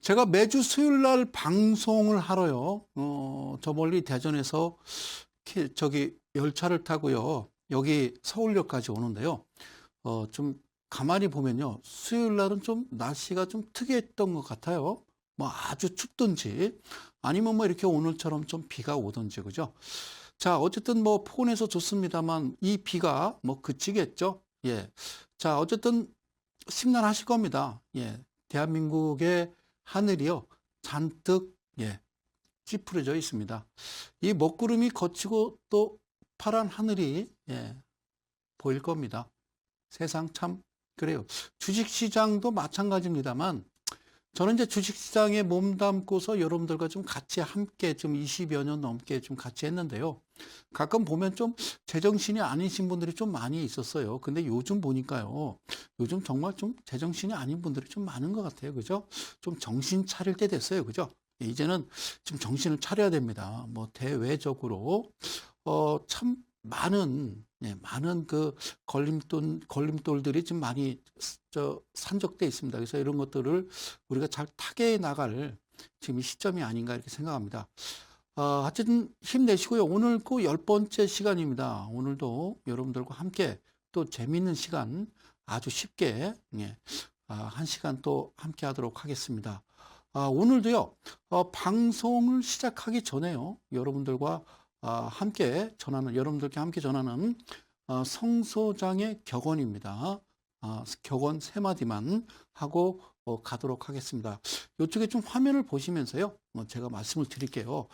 제가 매주 수요일 날 방송을 하러요. 저 멀리 대전에서 저기 열차를 타고요. 여기 서울역까지 오는데요. 좀 가만히 보면요. 수요일 날은 좀 날씨가 좀 특이했던 것 같아요. 뭐 아주 춥든지 아니면 뭐 이렇게 오늘처럼 좀 비가 오든지 그죠? 자, 어쨌든 뭐 폰에서 좋습니다만 이 비가 뭐 그치겠죠? 예. 자, 어쨌든 심란하실 겁니다. 예. 대한민국의 하늘이요. 잔뜩 예. 찌푸려져 있습니다. 이 먹구름이 거치고 또 파란 하늘이 예. 보일 겁니다. 세상 참 그래요. 주식시장도 마찬가지입니다만 저는 이제 주식시장에 몸담고서 여러분들과 좀 같이 함께 좀 20여 년 넘게 좀 같이 했는데요. 가끔 보면 좀 제정신이 아니신 분들이 좀 많이 있었어요. 근데 요즘 보니까요. 요즘 정말 좀 제정신이 아닌 분들이 좀 많은 것 같아요. 그죠? 좀 정신 차릴 때 됐어요. 그죠? 이제는 좀 정신을 차려야 됩니다. 뭐 대외적으로 참 많은 많은 그 걸림돌들이 좀 많이 산적돼 있습니다. 그래서 이런 것들을 우리가 잘 타개해 나갈 지금 이 시점이 아닌가 이렇게 생각합니다. 하여튼 힘내시고요. 오늘 그 10번째 시간입니다. 오늘도 여러분들과 함께 또 재미있는 시간 아주 쉽게 한 시간 또 함께 하도록 하겠습니다. 오늘도요, 방송을 시작하기 전에요, 여러분들께 함께 전하는 성소장의 격언입니다. 격언 세 마디만 하고 가도록 하겠습니다. 이쪽에 좀 화면을 보시면서요, 제가 말씀을 드릴게요.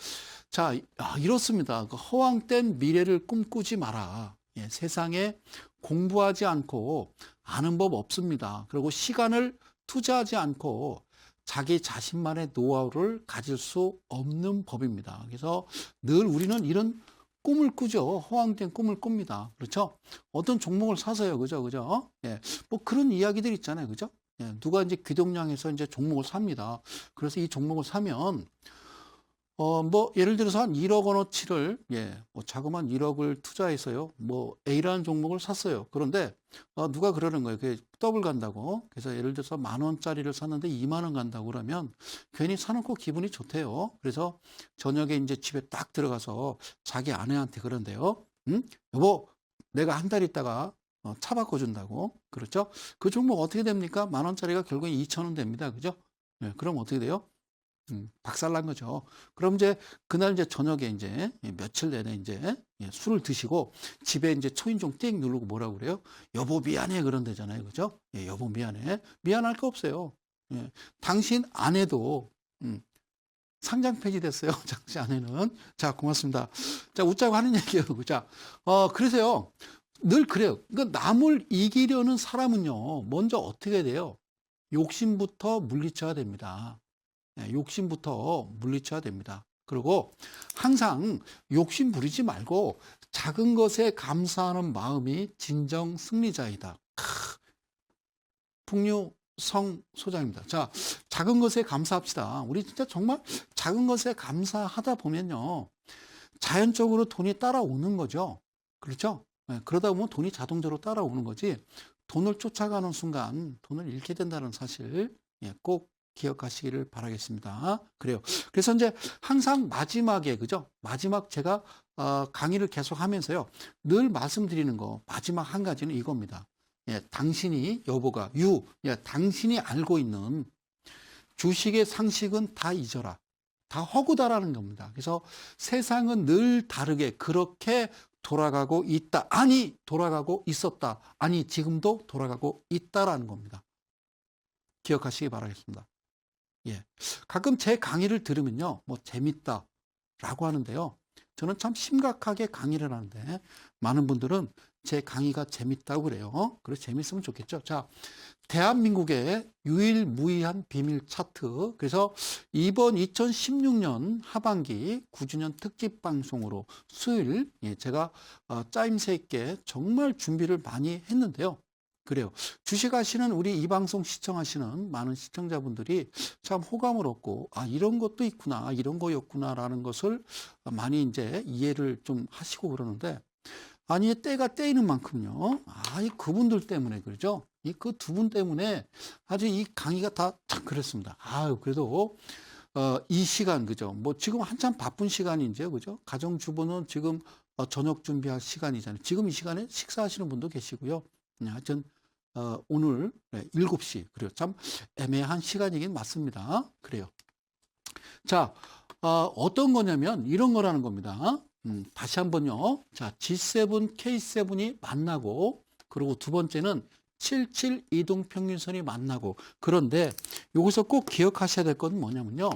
자, 이렇습니다. 그 허황된 미래를 꿈꾸지 마라. 예, 세상에 공부하지 않고 아는 법 없습니다. 그리고 시간을 투자하지 않고 자기 자신만의 노하우를 가질 수 없는 법입니다. 그래서 늘 우리는 이런 꿈을 꾸죠. 허황된 꿈을 꿉니다. 그렇죠? 어떤 종목을 사서요. 그죠? 그죠? 예. 뭐 그런 이야기들 있잖아요. 그죠? 예. 누가 이제 귀동냥해서 이제 종목을 삽니다. 그래서 이 종목을 사면 뭐, 예를 들어서 한 1억 원어치를, 뭐, 자그마한 1억을 투자해서요, 뭐, A라는 종목을 샀어요. 그런데, 누가 그러는 거예요. 그게 더블 간다고. 그래서 예를 들어서 10,000원짜리를 샀는데 2만 원 간다고 그러면 괜히 사놓고 기분이 좋대요. 그래서 저녁에 이제 집에 딱 들어가서 자기 아내한테 그런대요. 응? 여보, 내가 한 달 있다가 차 바꿔준다고. 그렇죠? 그 종목 어떻게 됩니까? 10,000원짜리가 결국에 2,000원 됩니다. 그죠? 그럼 어떻게 돼요? 박살난 거죠. 그럼 이제 그날 이제 저녁에 이제 며칠 내내 이제 술을 드시고 집에 이제 초인종 띵 누르고 뭐라고 그래요? 여보 미안해 그런대잖아요. 그죠? 예, 여보 미안해. 미안할 거 없어요. 예, 당신 아내도 상장 폐지됐어요. 당신 아내는. 자, 고맙습니다. 자, 웃자고 하는 얘기예요. 자, 그래서요. 늘 그래요. 그러니까 남을 이기려는 사람은요. 먼저 어떻게 돼요? 욕심부터 물리쳐야 됩니다. 욕심부터 물리쳐야 됩니다. 그리고 항상 욕심 부리지 말고 작은 것에 감사하는 마음이 진정 승리자이다. 풍류성 소장입니다. 자, 작은 것에 감사합시다. 우리 진짜 정말 작은 것에 감사하다 보면요. 자연적으로 돈이 따라오는 거죠. 그렇죠? 그러다 보면 돈이 자동적으로 따라오는 거지. 돈을 쫓아가는 순간 돈을 잃게 된다는 사실 꼭 기억하시기를 바라겠습니다. 그래요. 그래서 이제 항상 마지막에 그죠? 마지막 제가 강의를 계속 하면서요. 늘 말씀드리는 거 마지막 한 가지는 이겁니다. 당신이 여보가 당신이 알고 있는 주식의 상식은 다 잊어라. 다 허구다라는 겁니다. 그래서 세상은 늘 다르게 그렇게 돌아가고 있다. 아니, 돌아가고 있었다. 아니, 지금도 돌아가고 있다라는 겁니다. 기억하시기 바라겠습니다. 예. 가끔 제 강의를 들으면요, 뭐 재밌다라고 하는데요. 저는 참 심각하게 강의를 하는데 많은 분들은 제 강의가 재밌다고 그래요. 그래서 재밌으면 좋겠죠. 자, 대한민국의 유일무이한 비밀 차트. 그래서 이번 2016년 하반기 9주년 특집 방송으로 수요일 제가 짜임새 있게 정말 준비를 많이 했는데요. 그래요. 주식하시는 우리 이 방송 시청하시는 많은 시청자분들이 참 호감을 얻고 이런 것도 있구나 이런 거였구나라는 것을 많이 이제 이해를 좀 하시고 그러는데 아니, 때가 때이는 만큼요. 이 그분들 때문에 그러죠. 이 그 두 분 때문에 아주 이 강의가 다 참 그랬습니다. 그래도 이 시간 그죠? 뭐 지금 한참 바쁜 시간이죠, 그죠? 가정주부는 지금 저녁 준비할 시간이잖아요. 지금 이 시간에 식사하시는 분도 계시고요. 하여튼 오늘 7시 그래요. 참 애매한 시간이긴 맞습니다. 그래요. 자, 어떤 거냐면 이런 거라는 겁니다. 다시 한번요. 자, G7, K7이 만나고, 그리고 두 번째는 77 이동평균선이 만나고. 그런데 여기서 꼭 기억하셔야 될 건 뭐냐면요.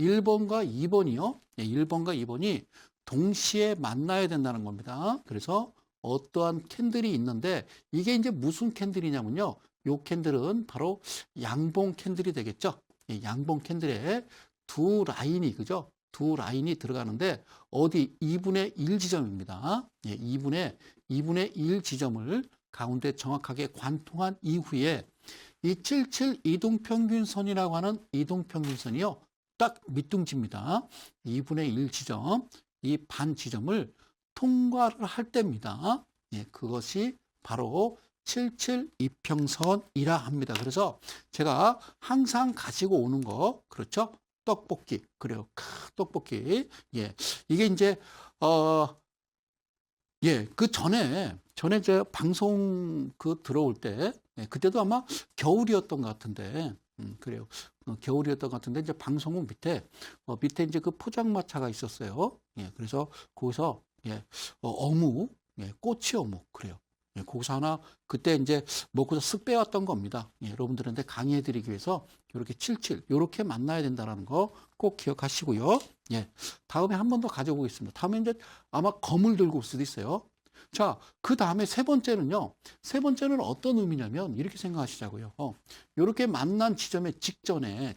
1번과 2번이요. 1번과 2번이 동시에 만나야 된다는 겁니다. 그래서 어떠한 캔들이 있는데 이게 이제 무슨 캔들이냐면요. 요 캔들은 바로 양봉 캔들이 되겠죠. 양봉 캔들에 두 라인이 그죠? 두 라인이 들어가는데 어디 2분의 1 지점입니다. 2분의 1 지점을 가운데 정확하게 관통한 이후에 이 77 이동평균선이라고 하는 이동평균선이요. 딱 밑둥지입니다. 2분의 1 지점, 이 반 지점을 통과를 할 때입니다. 그것이 바로 77 이평선이라 합니다. 그래서 제가 항상 가지고 오는 거, 그렇죠? 떡볶이. 그래요. 떡볶이. 이게 이제, 그 전에 저 방송 들어올 때, 그때도 아마 겨울이었던 것 같은데, 그래요. 겨울이었던 것 같은데, 이제 방송국 밑에 이제 그 포장마차가 있었어요. 그래서 거기서, 어묵, 꼬치 어묵. 그래요. 거기서 하나 그때 이제 먹고서 쓱 빼왔던 겁니다. 여러분들한테 강의해 드리기 위해서 이렇게 77 이렇게 만나야 된다는 거 꼭 기억하시고요. 다음에 한 번 더 가져보겠습니다. 다음에 이제 아마 검을 들고 올 수도 있어요. 자, 그 다음에 세 번째는요. 세 번째는 어떤 의미냐면 이렇게 생각하시자고요. 이렇게 만난 지점의 직전에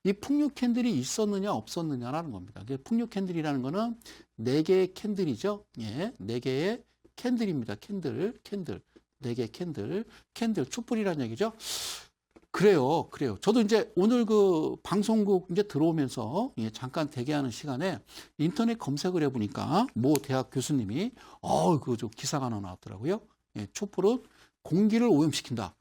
이 풍류 캔들이 있었느냐 없었느냐라는 겁니다. 풍류 캔들이라는 거는 4개의 캔들이죠. 4개의 캔들입니다. 캔들. 4개 캔들, 촛불이라는 얘기죠. 그래요. 저도 이제 오늘 그 방송국 이제 들어오면서 잠깐 대기하는 시간에 인터넷 검색을 해보니까 모 대학 교수님이, 저 기사가 하나 나왔더라고요. 촛불은 공기를 오염시킨다.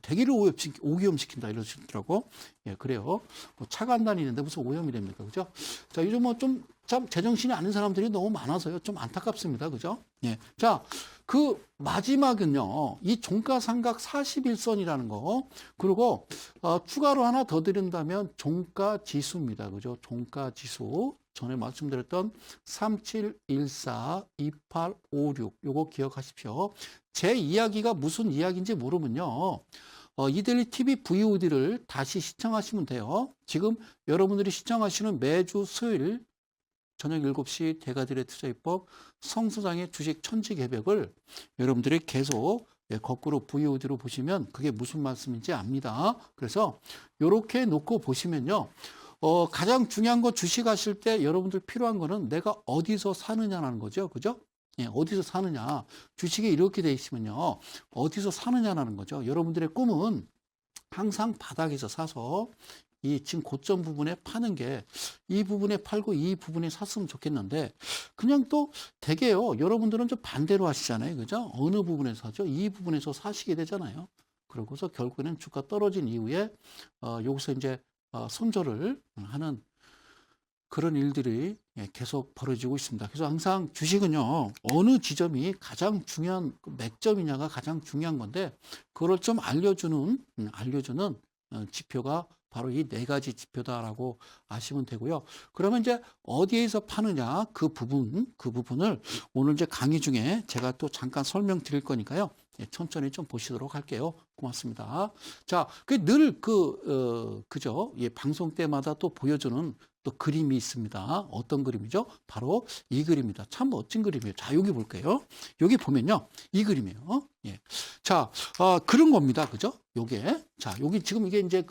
대기를 오염시킨다. 이러시더라고. 그래요. 뭐 차가 안 다니는데 무슨 오염이 됩니까? 그죠? 자, 요즘 뭐 참 제정신이 아닌 사람들이 너무 많아서요. 좀 안타깝습니다. 그죠? 자, 그 마지막은요. 이 종가삼각 41선이라는 거. 그리고 추가로 하나 더 드린다면 종가지수입니다. 그죠? 종가지수. 전에 말씀드렸던 3714, 2856 요거 기억하십시오. 제 이야기가 무슨 이야기인지 모르면요. 이데일리 TV VOD를 다시 시청하시면 돼요. 지금 여러분들이 시청하시는 매주 수요일 저녁 7시 대가들의 투자입법 성소장의 주식 천지개벽을 여러분들이 계속 거꾸로 VOD로 보시면 그게 무슨 말씀인지 압니다. 그래서 이렇게 놓고 보시면요. 가장 중요한 거 주식하실 때 여러분들 필요한 거는 내가 어디서 사느냐라는 거죠. 그죠? 어디서 사느냐. 주식이 이렇게 돼 있으면요. 어디서 사느냐라는 거죠. 여러분들의 꿈은 항상 바닥에서 사서 이 지금 고점 부분에 파는 게 이 부분에 팔고 이 부분에 샀으면 좋겠는데 그냥 또 되게요. 여러분들은 좀 반대로 하시잖아요. 그죠? 어느 부분에서 사죠? 이 부분에서 사시게 되잖아요. 그러고서 결국에는 주가 떨어진 이후에 여기서 이제 손절을 하는 그런 일들이 계속 벌어지고 있습니다. 그래서 항상 주식은요, 어느 지점이 가장 중요한 맥점이냐가 가장 중요한 건데, 그걸 좀 알려주는 지표가 바로 이 4가지 지표다라고 아시면 되고요. 그러면 이제 어디에서 파느냐 그 부분을 오늘 이제 강의 중에 제가 또 잠깐 설명드릴 거니까요. 천천히 좀 보시도록 할게요. 고맙습니다. 자, 그죠? 방송 때마다 또 보여주는 또 그림이 있습니다. 어떤 그림이죠? 바로 이 그림입니다. 참 멋진 그림이에요. 자, 여기 볼게요. 여기 보면요. 이 그림이에요. 자, 그런 겁니다. 그죠? 요게. 자, 여기 지금 이게 이제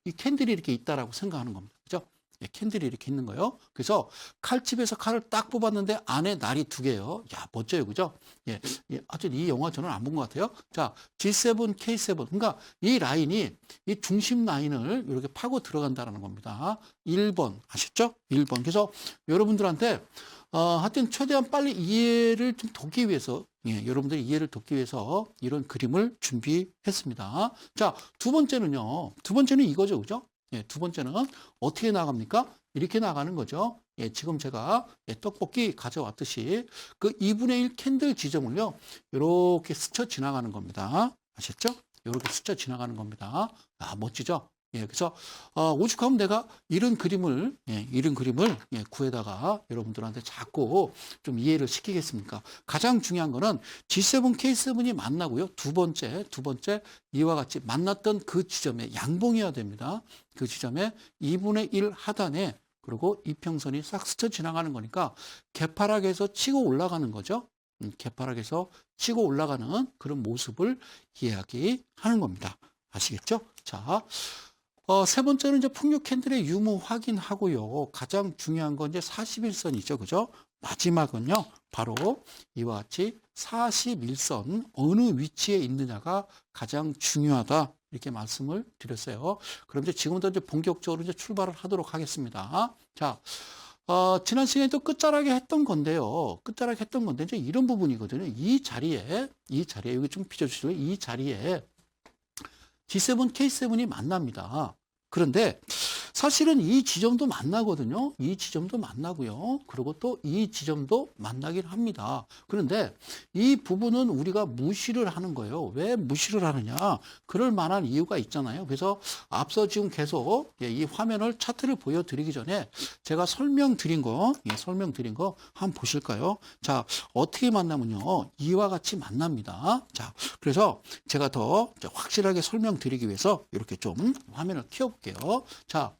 이 캔들이 이렇게 있다라고 생각하는 겁니다. 그죠? 예, 캔들이 이렇게 있는 거예요. 그래서 칼집에서 칼을 딱 뽑았는데 안에 날이 두 개예요. 야, 멋져요. 그죠? 예, 예, 하여튼 이 영화 저는 안 본 것 같아요. 자, G7, K7. 그러니까 이 라인이 이 중심 라인을 이렇게 파고 들어간다는 겁니다. 1번 아셨죠? 1번. 그래서 여러분들한테 하여튼 최대한 빨리 이해를 좀 돕기 위해서 예, 여러분들이 이해를 돕기 위해서 이런 그림을 준비했습니다. 자, 두 번째는요. 두 번째는 이거죠. 그죠? 예, 두 번째는 어떻게 나갑니까? 이렇게 나가는 거죠. 예, 지금 제가 예, 떡볶이 가져왔듯이 그 2분의 1 캔들 지점을요. 이렇게 스쳐 지나가는 겁니다. 아셨죠? 이렇게 스쳐 지나가는 겁니다. 아, 멋지죠? 예, 그래서 오죽하면 내가 이런 그림을 예, 구해다가 여러분들한테 자꾸 좀 이해를 시키겠습니까? 가장 중요한 거는 G7, K7이 만나고요. 두 번째 이와 같이 만났던 그 지점에 양봉이어야 됩니다. 그 지점에 2분의 1 하단에 그리고 이평선이 싹 스쳐 지나가는 거니까 개파락에서 치고 올라가는 거죠. 개파락에서 치고 올라가는 그런 모습을 이야기하는 겁니다. 아시겠죠? 자, 세 번째는 이제 풍류 캔들의 유무 확인하고요. 가장 중요한 건 이제 41선이죠. 그죠? 마지막은요. 바로 이와 같이 41선 어느 위치에 있느냐가 가장 중요하다. 이렇게 말씀을 드렸어요. 그럼 이제 지금부터 이제 본격적으로 이제 출발을 하도록 하겠습니다. 자, 지난 시간에 또 끝자락에 했던 건데요. 끝자락에 했던 건데 이제 이런 부분이거든요. 이 자리에 여기 좀 비춰주시고요. 이 자리에 G7, K7이 만납니다. 그런데 사실은 이 지점도 만나거든요. 이 지점도 만나고요. 그리고 또 이 지점도 만나긴 합니다. 그런데 이 부분은 우리가 무시를 하는 거예요. 왜 무시를 하느냐? 그럴 만한 이유가 있잖아요. 그래서 앞서 지금 계속 이 화면을 차트를 보여드리기 전에 제가 설명드린 거 한번 보실까요? 자, 어떻게 만나면요. 이와 같이 만납니다. 자, 그래서 제가 더 확실하게 설명드리기 위해서 이렇게 좀 화면을 키워볼게요. 자,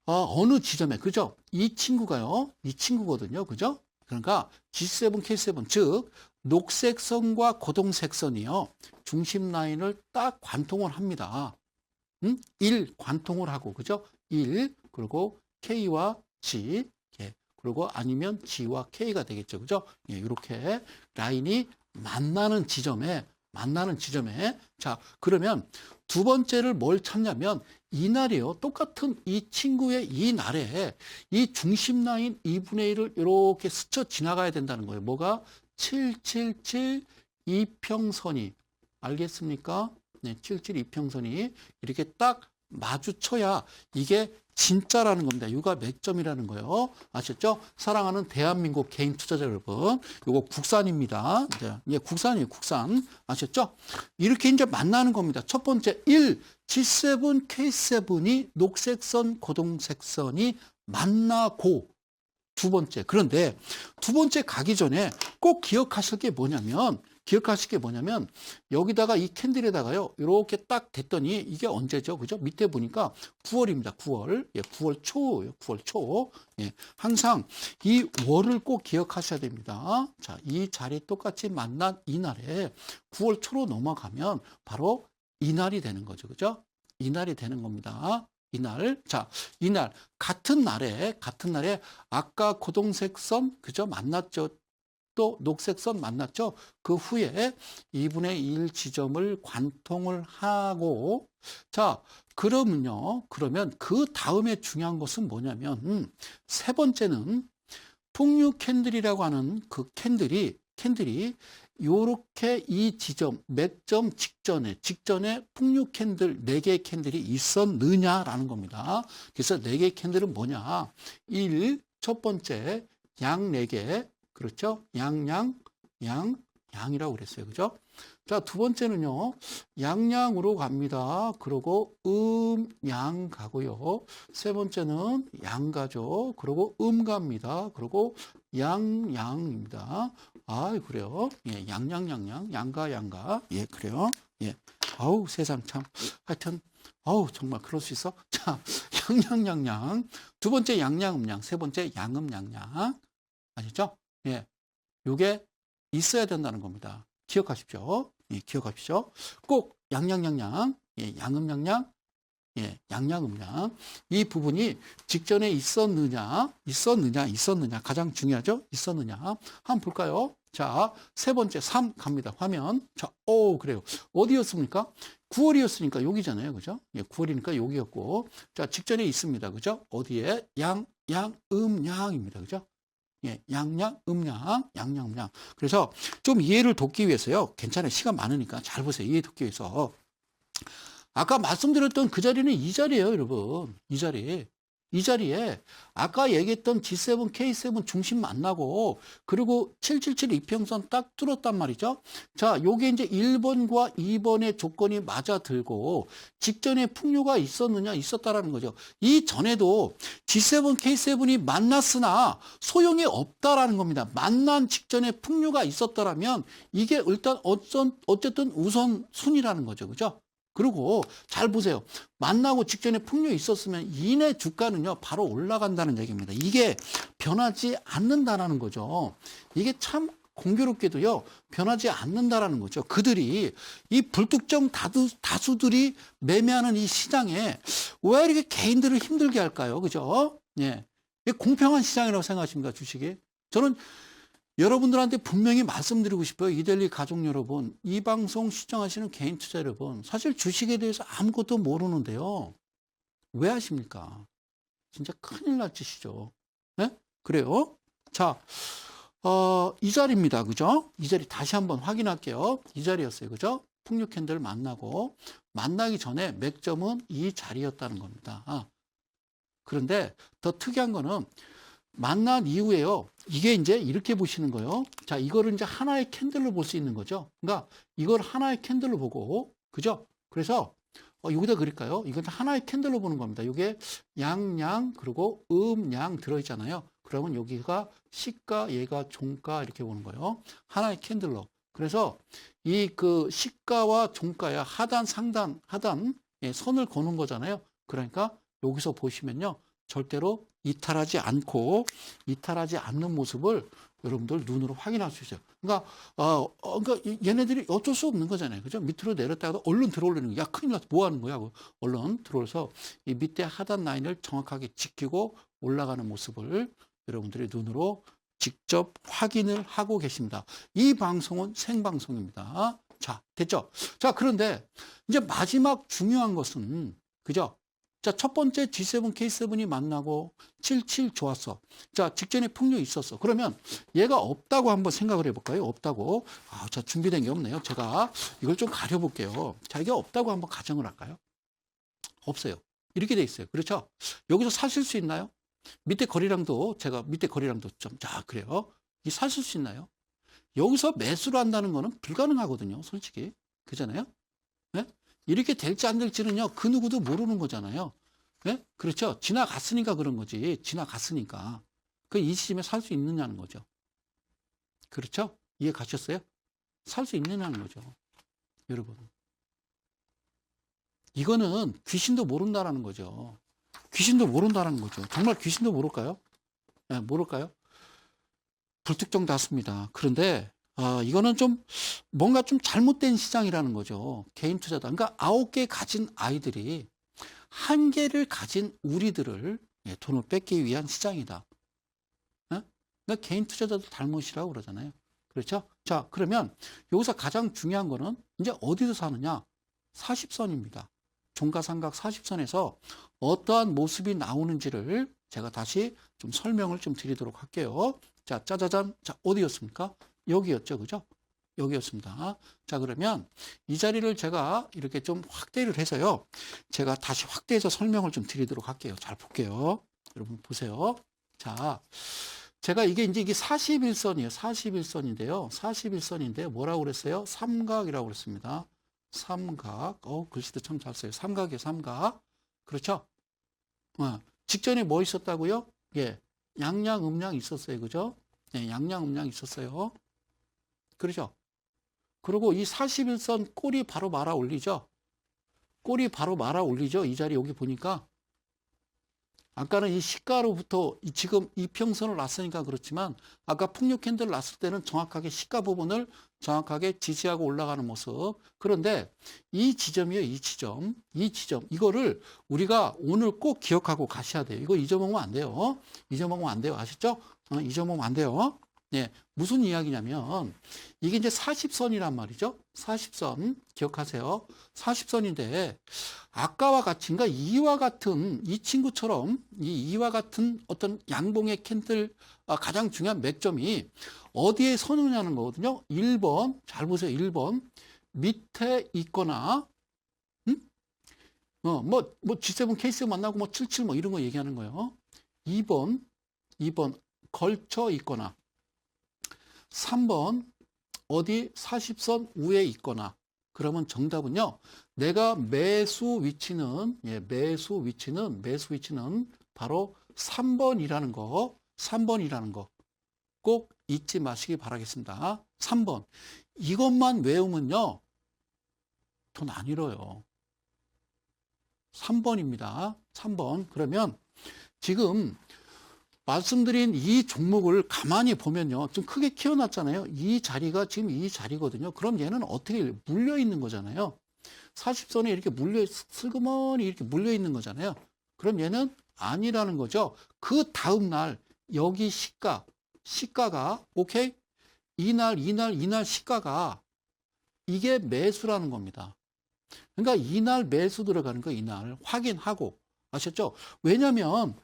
어느 지점에, 그죠? 이 친구가요, 이 친구거든요. 그죠? 그러니까 G7, K7, 즉, 녹색 선과 고동색 선이요, 중심 라인을 딱 관통을 합니다. 1 관통을 하고, 그죠? 1, 그리고 K와 G, 예, 그리고 아니면 G와 K가 되겠죠. 그죠? 예, 이렇게 라인이 만나는 지점에, 자, 그러면 두 번째를 뭘 찾냐면, 이날이요. 똑같은 이 친구의 이 날에 이 중심 라인 2분의 1을 이렇게 스쳐 지나가야 된다는 거예요. 뭐가? 777 이평선이. 알겠습니까? 네, 77 이평선이 이렇게 딱 마주쳐야 이게 진짜라는 겁니다. 유가 맥점이라는 거예요. 아셨죠? 사랑하는 대한민국 개인 투자자 여러분. 이거 국산입니다. 예, 국산이에요, 국산. 아셨죠? 이렇게 이제 만나는 겁니다. 첫 번째, 1, G7, K7이 녹색선, 고동색선이 만나고, 두 번째. 그런데 두 번째 가기 전에 꼭 기억하실 게 뭐냐면, 여기다가 이 캔들에다가요, 이렇게 딱 됐더니 이게 언제죠? 그죠? 밑에 보니까 9월입니다. 9월. 예, 9월 초예요. 9월 초. 예, 항상 이 월을 꼭 기억하셔야 됩니다. 자, 이 자리 똑같이 만난 이날에 9월 초로 넘어가면 바로 이날이 되는 거죠. 그죠? 이날이 되는 겁니다. 이날. 자, 이날. 같은 날에 아까 고동색 선, 그죠? 만났죠? 또 녹색선 만났죠? 그 후에 2분의 1 지점을 관통을 하고, 자, 그러면 그 다음에 중요한 것은 뭐냐면, 세 번째는 풍류 캔들이라고 하는 그 캔들이 요렇게 이 지점, 맥점 직전에 풍류 캔들, 4개의 캔들이 있었느냐라는 겁니다. 그래서 4개의 캔들은 뭐냐? 1, 첫 번째, 양 4개, 그렇죠? 양이라고 그랬어요. 그죠? 자, 두 번째는요, 양으로 갑니다. 그리고 양 가고요. 세 번째는 양 가죠. 그리고 갑니다. 그리고 양입니다. 아, 그래요. 예, 양가. 예, 그래요. 예. 아우, 세상 참. 하여튼, 아우, 정말 그럴 수 있어? 자, 양. 두 번째 양양. 세 번째 양양. 아시죠? 예. 요게 있어야 된다는 겁니다. 기억하십시오. 예, 기억하십시오. 꼭 양양. 예, 양양. 예, 양양, 음양. 이 부분이 직전에 있었느냐. 가장 중요하죠? 있었느냐. 한번 볼까요? 자, 세 번째, 3 갑니다. 화면. 자, 그래요. 어디였습니까? 9월이었으니까 여기잖아요. 그죠? 예, 9월이니까 여기였고. 자, 직전에 있습니다. 그죠? 어디에? 양입니다. 그죠? 예, 양양, 음양. 그래서 좀 이해를 돕기 위해서요. 괜찮아요. 시간 많으니까 잘 보세요. 이해 돕기 위해서. 아까 말씀드렸던 그 자리는 이 자리예요, 여러분. 이 자리에 아까 얘기했던 G7, K7 중심 만나고 그리고 777 이평선 딱 뚫었단 말이죠. 자, 요게 이제 1번과 2번의 조건이 맞아들고 직전에 풍류가 있었다라는 거죠. 이 전에도 G7, K7이 만났으나 소용이 없다라는 겁니다. 만난 직전에 풍류가 있었더라면 이게 일단 어쨌든 우선순위라는 거죠. 그죠? 그리고 잘 보세요. 만나고 직전에 풍류가 있었으면 이내 주가는요, 바로 올라간다는 얘기입니다. 이게 변하지 않는다라는 거죠. 이게 참 공교롭게도요, 변하지 않는다라는 거죠. 그들이, 이 불특정 다수들이 매매하는 이 시장에 왜 이렇게 개인들을 힘들게 할까요? 그죠? 예. 이게 공평한 시장이라고 생각하십니까, 주식이? 저는 여러분들한테 분명히 말씀드리고 싶어요. 이데일리 가족 여러분, 이 방송 시청하시는 개인 투자 여러분, 사실 주식에 대해서 아무것도 모르는데요. 왜 하십니까? 진짜 큰일 날 짓이죠. 네? 그래요. 자, 이 자리입니다. 그죠? 이 자리 다시 한번 확인할게요. 이 자리였어요. 그죠? 풍류 캔들 만나기 전에 맥점은 이 자리였다는 겁니다. 그런데 더 특이한 거는 만난 이후에요. 이게 이제 이렇게 보시는 거예요. 자, 이거를 이제 하나의 캔들로 볼 수 있는 거죠. 그러니까 이걸 하나의 캔들로 보고, 그죠? 그래서 여기다 그릴까요? 이건 하나의 캔들로 보는 겁니다. 이게 양양 그리고 음양 들어있잖아요. 그러면 여기가 시가, 얘가 종가 이렇게 보는 거예요. 하나의 캔들로. 그래서 이 그 시가와 종가야 하단, 상단, 하단 예, 선을 거는 거잖아요. 그러니까 여기서 보시면요. 절대로 이탈하지 않는 모습을 여러분들 눈으로 확인할 수 있어요. 그러니까, 그러니까 얘네들이 어쩔 수 없는 거잖아요. 그죠? 밑으로 내렸다가도 얼른 들어올리는 거야. 야, 큰일 났어. 뭐 하는 거야? 하고 얼른 들어올려서 이 밑에 하단 라인을 정확하게 지키고 올라가는 모습을 여러분들이 눈으로 직접 확인을 하고 계십니다. 이 방송은 생방송입니다. 자, 됐죠? 자, 그런데 이제 마지막 중요한 것은, 그죠? 자, 첫 번째 G7, K7이 만나고 77 좋았어. 자, 직전에 풍류 있었어. 그러면 얘가 없다고 한번 생각을 해볼까요? 없다고. 자, 준비된 게 없네요. 제가 이걸 좀 가려볼게요. 자, 이게 없다고 한번 가정을 할까요? 없어요. 이렇게 돼 있어요. 그렇죠? 여기서 사실 수 있나요? 밑에 거리랑도 좀, 자, 그래요. 이 사실 수 있나요? 여기서 매수를 한다는 거는 불가능하거든요. 솔직히. 그잖아요? 네? 이렇게 될지 안 될지는요, 그 누구도 모르는 거잖아요. 네? 그렇죠? 지나갔으니까 그런 거지. 지나갔으니까. 이 시점에 살 수 있느냐는 거죠. 그렇죠? 이해 가셨어요? 살 수 있느냐는 거죠. 여러분. 이거는 귀신도 모른다라는 거죠. 귀신도 모른다라는 거죠. 정말 귀신도 모를까요? 네, 모를까요? 불특정 다수입니다. 그런데 이거는 좀 뭔가 좀 잘못된 시장이라는 거죠. 개인 투자다. 그러니까 9개 가진 아이들이 1개를 가진 우리들을 돈을 뺏기 위한 시장이다. 그러니까 개인 투자자도 잘못이라고 그러잖아요. 그렇죠? 자, 그러면 여기서 가장 중요한 거는 이제 어디서 사느냐? 40선입니다. 종가삼각 40선에서 어떠한 모습이 나오는지를 제가 다시 좀 설명을 좀 드리도록 할게요. 자, 짜자잔. 자, 어디였습니까? 여기였죠. 그죠? 여기였습니다. 자, 그러면 이 자리를 제가 이렇게 좀 확대를 해서요. 제가 다시 확대해서 설명을 좀 드리도록 할게요. 잘 볼게요. 여러분 보세요. 자, 제가 이게 41선이에요. 41선인데요. 41선인데 뭐라고 그랬어요? 삼각이라고 그랬습니다. 삼각. 글씨도 참 잘 써요. 삼각이에요. 삼각. 그렇죠? 직전에 뭐 있었다고요? 예. 양양, 음양 있었어요. 그죠? 예, 양양, 음양 있었어요. 그렇죠? 그리고 이 41선 꼬리 바로 말아 올리죠? 꼬리 바로 말아 올리죠? 이 자리 여기 보니까. 아까는 이 시가로부터 지금 이평선을 놨으니까 그렇지만 아까 풍력 캔들을 놨을 때는 정확하게 시가 부분을 정확하게 지지하고 올라가는 모습. 그런데 이 지점이에요. 이 지점. 이 지점. 이거를 우리가 오늘 꼭 기억하고 가셔야 돼요. 이거 잊어먹으면 안 돼요. 잊어먹으면 안 돼요. 아시죠? 잊어먹으면 안 돼요. 예, 무슨 이야기냐면 이게 이제 40선이란 말이죠. 40선 기억하세요. 40선인데 아까와 같이 그러니까 이와 같은 이 친구처럼 이와 같은 어떤 양봉의 캔들 가장 중요한 맥점이 어디에 서느냐는 거거든요. 1번 잘 보세요. 1번 밑에 있거나 뭐 G7 케이스 만나고 뭐 77 뭐 이런 거 얘기하는 거예요. 2번 걸쳐 있거나 3번 어디 40선 위에 있거나 그러면 정답은요. 내가 매수 위치는 바로 3번이라는 거 꼭 잊지 마시기 바라겠습니다. 3번. 이것만 외우면요. 돈 안 잃어요. 3번입니다. 3번. 그러면 지금 말씀드린 이 종목을 가만히 보면요. 좀 크게 키워놨잖아요. 이 자리가 지금 이 자리거든요. 그럼 얘는 어떻게 물려 있는 거잖아요. 40선에 이렇게 슬그머니 이렇게 물려 있는 거잖아요. 그럼 얘는 아니라는 거죠. 그 다음 날 여기 시가가 오케이? 이날 시가가 이게 매수라는 겁니다. 그러니까 이날 매수 들어가는 거 이날 확인하고 아셨죠? 왜냐면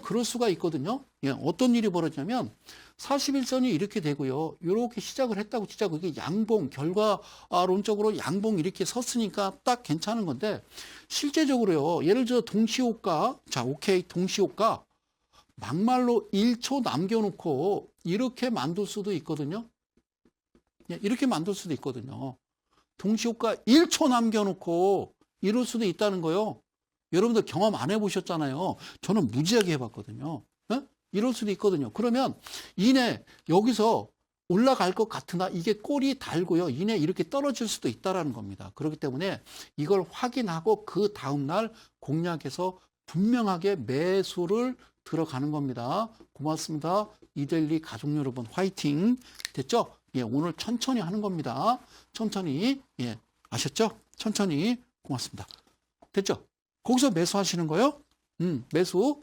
그럴 수가 있거든요. 예, 어떤 일이 벌어지냐면 41선이 이렇게 되고요. 이렇게 시작을 했다고 치자. 그게 양봉, 결과론적으로 양봉 이렇게 섰으니까 딱 괜찮은 건데 실제적으로요. 예를 들어 동시호가, 자, 오케이, 동시호가 막말로 1초 남겨놓고 이렇게 만들 수도 있거든요. 예, 이렇게 만들 수도 있거든요. 동시호가 1초 남겨놓고 이럴 수도 있다는 거요. 여러분들 경험 안 해보셨잖아요. 저는 무지하게 해봤거든요. 네? 이럴 수도 있거든요. 그러면 이내 여기서 올라갈 것 같으나 이게 꼬리 달고요. 이내 이렇게 떨어질 수도 있다는 겁니다. 그렇기 때문에 이걸 확인하고 그 다음날 공략해서 분명하게 매수를 들어가는 겁니다. 고맙습니다. 이데일리 가족 여러분 화이팅. 됐죠? 예, 오늘 천천히 하는 겁니다. 천천히. 예, 아셨죠? 천천히. 고맙습니다. 됐죠? 거기서 매수하시는 거예요? 매수.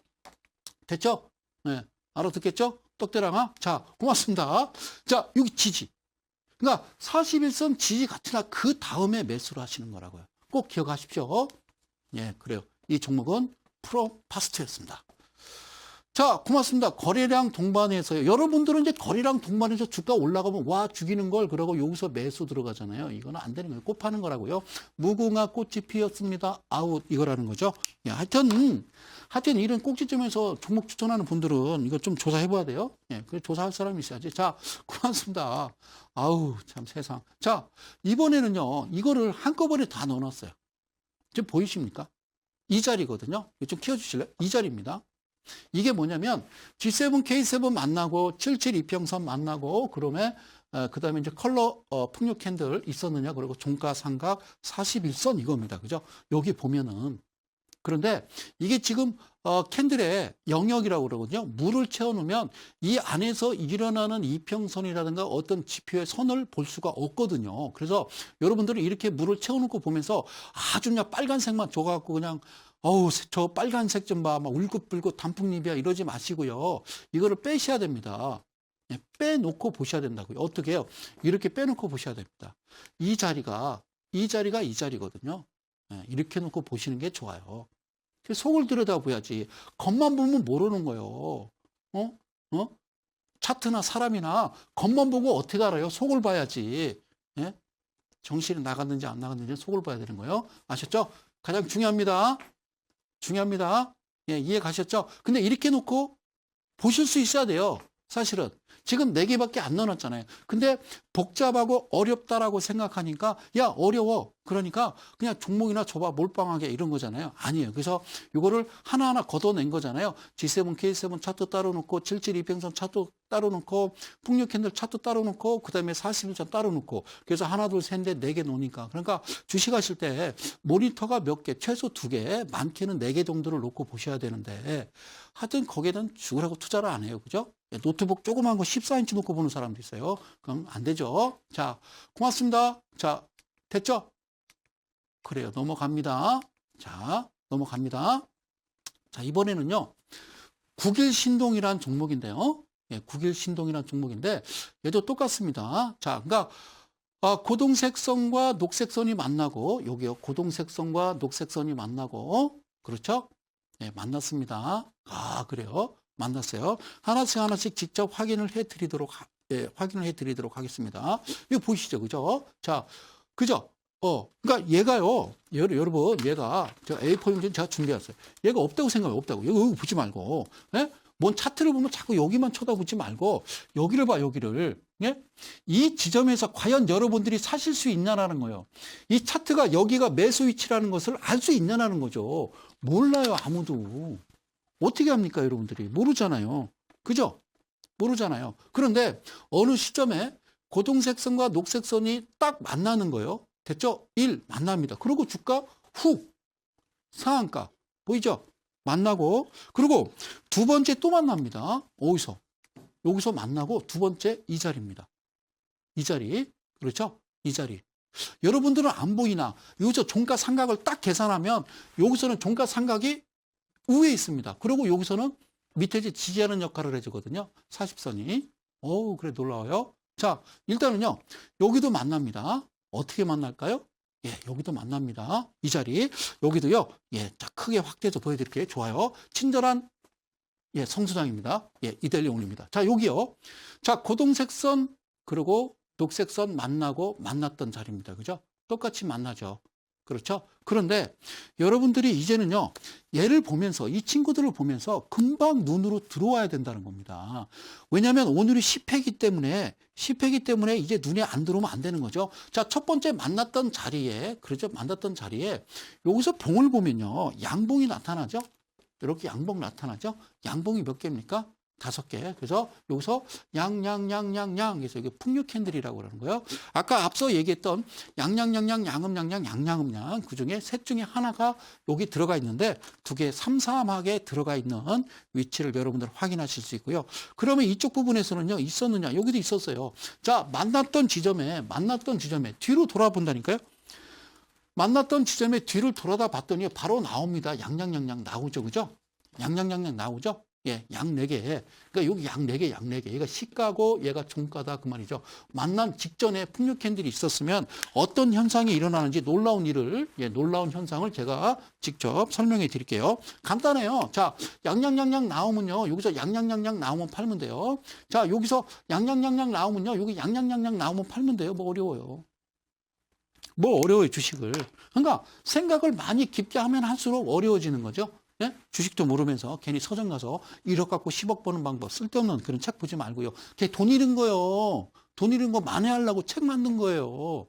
됐죠? 네. 알아듣겠죠? 떡대랑아. 자, 고맙습니다. 자, 여기 지지. 그러니까 41선 지지 같으나 그 다음에 매수를 하시는 거라고요. 꼭 기억하십시오. 예, 그래요. 이 종목은 프로파스트였습니다. 자, 고맙습니다. 거래량 동반해서요. 여러분들은 이제 거래량 동반해서 주가 올라가면 와 죽이는 걸 그러고 여기서 매수 들어가잖아요. 이거는 안 되는 거예요. 꽃 파는 거라고요. 무궁화 꽃이 피었습니다. 아웃 이거라는 거죠. 예, 하여튼 이런 꼭지점에서 종목 추천하는 분들은 이거 좀 조사해 봐야 돼요. 예, 그 조사할 사람이 있어야지. 자, 고맙습니다. 아우 참 세상. 자, 이번에는요. 이거를 한꺼번에 다 넣어놨어요. 지금 보이십니까? 이 자리거든요. 이거 좀 키워주실래요? 이 자리입니다. 이게 뭐냐면 G7, K7 만나고 77 이평선 만나고 그러면 그다음에 이제 컬러 풍력 캔들 있었느냐 그리고 종가 삼각 41선 이겁니다. 그죠? 여기 보면은 그런데 이게 지금 캔들의 영역이라고 그러거든요. 물을 채워 놓으면 이 안에서 일어나는 이평선이라든가 어떤 지표의 선을 볼 수가 없거든요. 그래서 여러분들은 이렇게 물을 채워 놓고 보면서 아주 그냥 빨간색만 줘갖고 그냥 어우, 저 빨간색 좀 봐. 막 울긋불긋 단풍잎이야. 이러지 마시고요. 이거를 빼셔야 됩니다. 예, 빼놓고 보셔야 된다고요. 어떻게 해요? 이렇게 빼놓고 보셔야 됩니다. 이 자리가 이 자리거든요. 예, 이렇게 놓고 보시는 게 좋아요. 속을 들여다봐야지. 겉만 보면 모르는 거예요. 차트나 사람이나 겉만 보고 어떻게 알아요? 속을 봐야지. 예? 정신이 나갔는지 안 나갔는지 속을 봐야 되는 거예요. 아셨죠? 가장 중요합니다. 예, 이해 가셨죠? 근데 이렇게 놓고 보실 수 있어야 돼요. 사실은. 지금 4개밖에 안 넣어놨잖아요. 근데 복잡하고 어렵다라고 생각하니까 야 어려워 그러니까 그냥 종목이나 줘봐 몰빵하게 이런 거잖아요. 아니에요. 그래서 이거를 하나하나 걷어낸 거잖아요. G7, K7 차트 따로 놓고 77 이평선 차트 따로 놓고 풍력 캔들 차트 따로 놓고 그다음에 41선 따로 놓고 그래서 하나 둘 셋 넷 네 개 놓으니까 그러니까 주식하실 때 모니터가 몇 개 최소 2개 많게는 4개 정도를 놓고 보셔야 되는데 하여튼 거기에는 죽으라고 투자를 안 해요. 그죠? 노트북 조그만 거 14인치 놓고 보는 사람도 있어요. 그럼 안 되죠. 자, 고맙습니다. 자, 됐죠? 그래요. 넘어갑니다. 자, 넘어갑니다. 자, 이번에는요. 국일신동이라는 종목인데요. 예, 국일신동이라는 종목인데 얘도 똑같습니다. 자, 그러니까 고동색 선과 녹색 선이 만나고 여기요. 고동색 선과 녹색 선이 만나고 그렇죠? 예, 만났습니다. 아, 그래요. 만났어요. 하나씩 직접 확인을 해 드리도록 하겠습니다. 이거 보시죠. 그죠? 자, 그죠? 그러니까 얘가요. 여러분, 얘가 저 A4 용지는 제가 준비했어요. 얘가 없다고 생각해요. 없다고. 여기 보지 말고. 예? 뭔 차트를 보면 자꾸 여기만 쳐다보지 말고 여기를 봐, 여기를. 예? 이 지점에서 과연 여러분들이 사실 수 있냐라는 거예요. 이 차트가 여기가 매수 위치라는 것을 알 수 있냐라는 거죠. 몰라요, 아무도. 어떻게 합니까, 여러분들이? 모르잖아요. 그죠? 모르잖아요. 그런데 어느 시점에 고동색 선과 녹색 선이 딱 만나는 거예요. 됐죠? 1, 만납니다. 그리고 주가 훅, 상한가. 보이죠? 만나고, 그리고 두 번째 또 만납니다. 어디서? 여기서 만나고 두 번째 이 자리입니다. 이 자리. 그렇죠? 이 자리. 여러분들은 안 보이나? 여기서 종가 삼각을 딱 계산하면 여기서는 종가 삼각이 위에 있습니다. 그리고 여기서는 밑에 지지하는 역할을 해주거든요. 40선이. 어우, 그래, 놀라워요. 자, 일단은요, 여기도 만납니다. 어떻게 만날까요? 예, 여기도 만납니다. 이 자리. 여기도요, 예, 자, 크게 확대해서 보여드릴게요. 좋아요. 친절한, 예, 성수장입니다. 예, 이데일리 온입니다. 자, 여기요. 자, 고동색 선, 그리고 녹색 선 만났던 자리입니다. 그죠? 똑같이 만나죠. 그렇죠? 그런데 여러분들이 이제는요, 얘를 보면서, 이 친구들을 보면서 금방 눈으로 들어와야 된다는 겁니다. 왜냐하면 오늘이 10회이기 때문에 이제 눈에 안 들어오면 안 되는 거죠. 자, 첫 번째 만났던 자리에, 그렇죠? 만났던 자리에 여기서 봉을 보면요, 양봉이 나타나죠? 이렇게 양봉 나타나죠? 양봉이 몇 개입니까? 5개. 그래서 여기서 양양. 그래서 이게 풍류 캔들이라고 그러는 거예요. 아까 앞서 얘기했던 양음양 그 중에 셋 중에 하나가 여기 들어가 있는데 두 개 삼삼하게 들어가 있는 위치를 여러분들 확인하실 수 있고요. 그러면 이쪽 부분에서는요, 있었느냐? 여기도 있었어요. 자, 만났던 지점에 뒤로 돌아본다니까요. 만났던 지점에 뒤를 돌아다 봤더니 바로 나옵니다. 양양 나오죠. 그죠? 양양 나오죠? 예, 양 4개. 그러니까 여기 양 4개. 얘가 시가고 얘가 종가다 그 말이죠. 만난 직전에 풍류 캔들이 있었으면 어떤 현상이 일어나는지 놀라운 현상을 제가 직접 설명해 드릴게요. 간단해요. 자, 양양 나오면요. 여기서 양양 나오면 팔면 돼요. 자, 여기서 양양 나오면요. 여기 양양 나오면 팔면 돼요. 뭐 어려워요. 뭐 어려워요, 주식을. 그러니까 생각을 많이 깊게 하면 할수록 어려워지는 거죠. 예? 주식도 모르면서 괜히 서점 가서 1억 갖고 10억 버는 방법 쓸데없는 그런 책 보지 말고요. 걔 돈 잃은 거요. 돈 잃은 거 만회하려고 책 만든 거예요.